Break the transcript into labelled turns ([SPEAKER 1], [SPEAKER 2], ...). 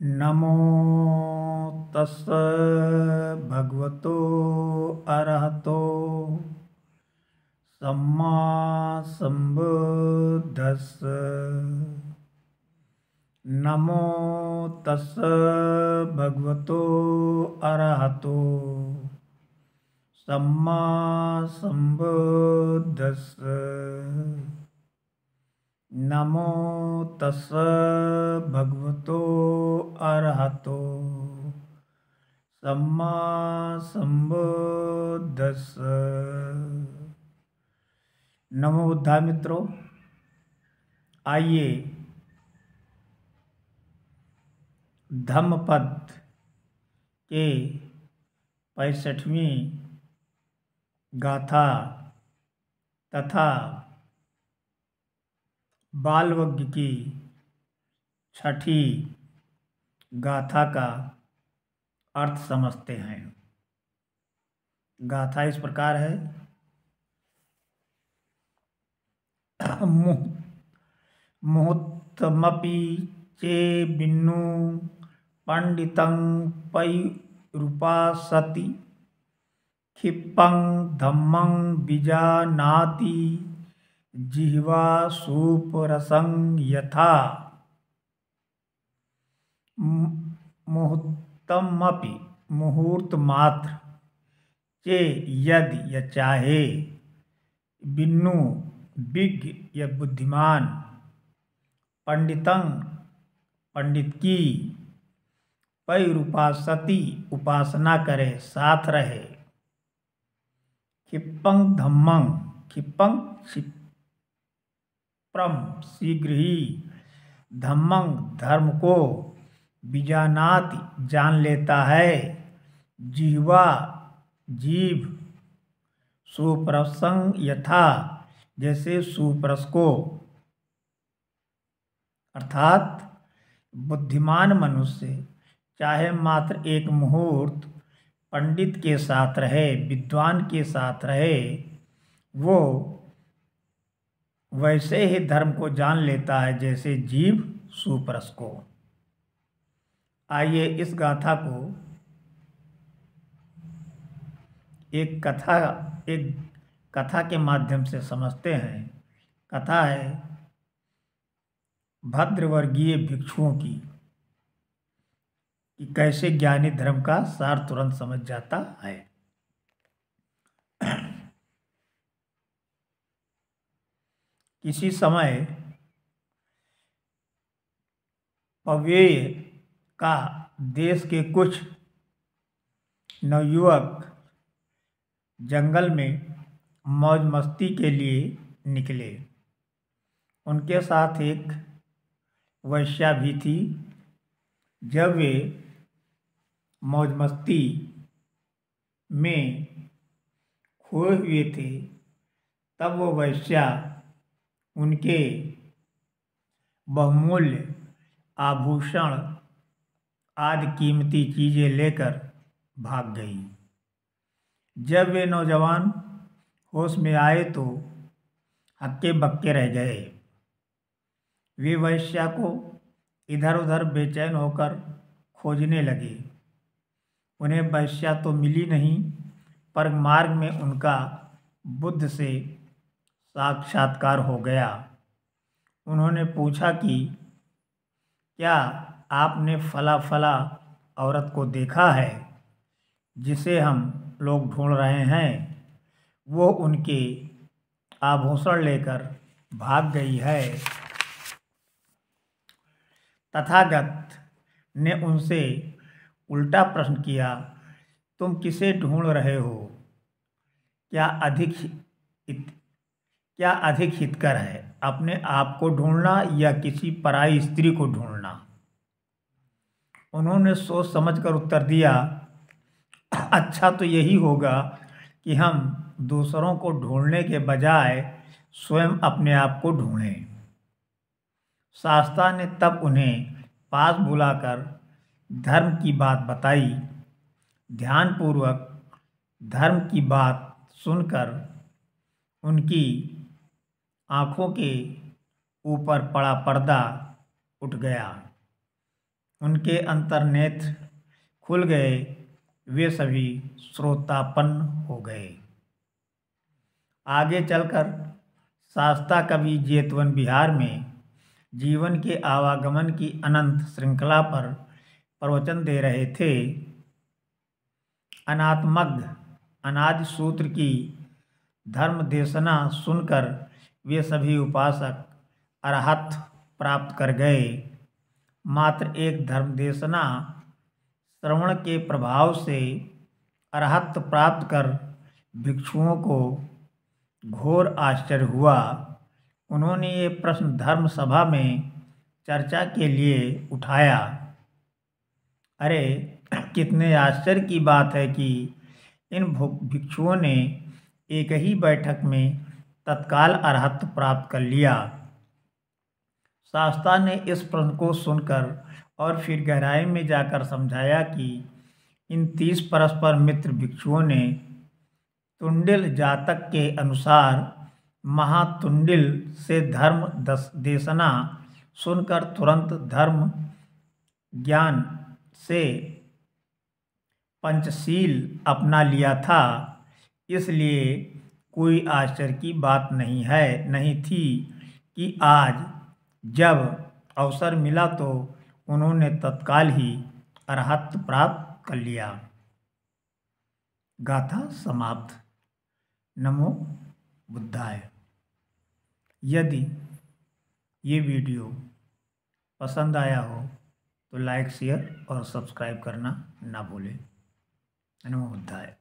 [SPEAKER 1] नमो तस् भगवतो अरहतो सम्मा संबुद्धस्स। नमो तस् भगवतो अरहतो सम्मा संबुद्धस्स। नमो तस् भगवतो अरहतो सम्मा संबुद्धस्स। नमो बुद्धाय मित्रों, आइए धम्मपद के 65वीं गाथा तथा बालवज्ञ की 6ठी गाथा का अर्थ समझते हैं। गाथा इस प्रकार है। मुहूर्तमपि चे बिन्नु पंडितं पैरुपासति क्षिप्तं धम्मं बीजानाति जिह्वा सूपरसं यथा। मुहूर्तमपि मुहूर्त मात्र, चे यदि या चाहे, बिन्नु विज्ञ या बुद्धिमान, पंडितं पंडित की, पैरुपासति उपासना करे साथ रहे, क्षिप्तं धम्मं क्षिप्तं क्षिप्रम शीघ्र ही, धम्मं धर्म को, बीजानाति जान लेता है, जिह्वा जीभ, सुप्रसं यथा जैसे सुप्रस को। अर्थात बुद्धिमान मनुष्य चाहे मात्र एक मुहूर्त पंडित के साथ रहे, विद्वान के साथ रहे, वो वैसे ही धर्म को जान लेता है जैसे जीव सुप्रस को। आइए इस गाथा को एक कथा के माध्यम से समझते हैं। कथा है भद्रवर्गीय भिक्षुओं की, कि कैसे ज्ञानी धर्म का सार तुरंत समझ जाता है। किसी समय पवेय का देश के कुछ नवयुवक जंगल में मौज मस्ती के लिए निकले। उनके साथ एक वैश्या भी थी। जब वे मौज मस्ती में खोए हुए थे, तब वो वैश्या उनके बहुमूल्य आभूषण आदि कीमती चीजें लेकर भाग गई। जब वे नौजवान होश में आए तो हक्के बक्के रह गए। वे वैश्या को इधर उधर बेचैन होकर खोजने लगे। उन्हें वैश्या तो मिली नहीं, पर मार्ग में उनका बुद्ध से साक्षात्कार हो गया। उन्होंने पूछा कि क्या आपने फला फला औरत को देखा है जिसे हम लोग ढूंढ रहे हैं? वो उनके आभूषण लेकर भाग गई है। तथागत ने उनसे उल्टा प्रश्न किया, तुम किसे ढूंढ रहे हो? क्या अधिक हितकर है, अपने आप को ढूंढना या किसी पराई स्त्री को ढूंढना? उन्होंने सोच समझकर उत्तर दिया, अच्छा तो यही होगा कि हम दूसरों को ढूंढने के बजाय स्वयं अपने आप को ढूंढें। शास्ता ने तब उन्हें पास बुलाकर धर्म की बात बताई। ध्यानपूर्वक धर्म की बात सुनकर उनकी आँखों के ऊपर पड़ा पर्दा उठ गया। उनके अंतर्नेत्र खुल गए, वे सभी श्रोतापन्न हो गए। आगे चलकर शास्ता कवि जेतवन विहार में जीवन के आवागमन की अनंत श्रृंखला पर प्रवचन दे रहे थे। अनात्मज्ञ अनादि सूत्र की धर्म देशना सुनकर वे सभी उपासक अरहत प्राप्त कर गए। मात्र एक धर्म देशना श्रवण के प्रभाव से अरहत प्राप्त कर भिक्षुओं को घोर आश्चर्य हुआ। उन्होंने ये प्रश्न धर्म सभा में चर्चा के लिए उठाया। अरे, कितने आश्चर्य की बात है कि इन भिक्षुओं ने एक ही बैठक में तत्काल अरहत प्राप्त कर लिया। शास्ता ने इस प्रश्न को सुनकर और फिर गहराई में जाकर समझाया कि इन 30 परस्पर मित्र भिक्षुओं ने तुंडिल जातक के अनुसार महातुंडिल से धर्म देशना सुनकर तुरंत धर्म ज्ञान से पंचशील अपना लिया था। इसलिए कोई आश्चर्य की बात नहीं थी कि आज जब अवसर मिला तो उन्होंने तत्काल ही अरहत प्राप्त कर लिया। गाथा समाप्त। नमो बुद्धाय। यदि ये वीडियो पसंद आया हो तो लाइक, शेयर और सब्सक्राइब करना ना भूलें। नमो बुद्धाय।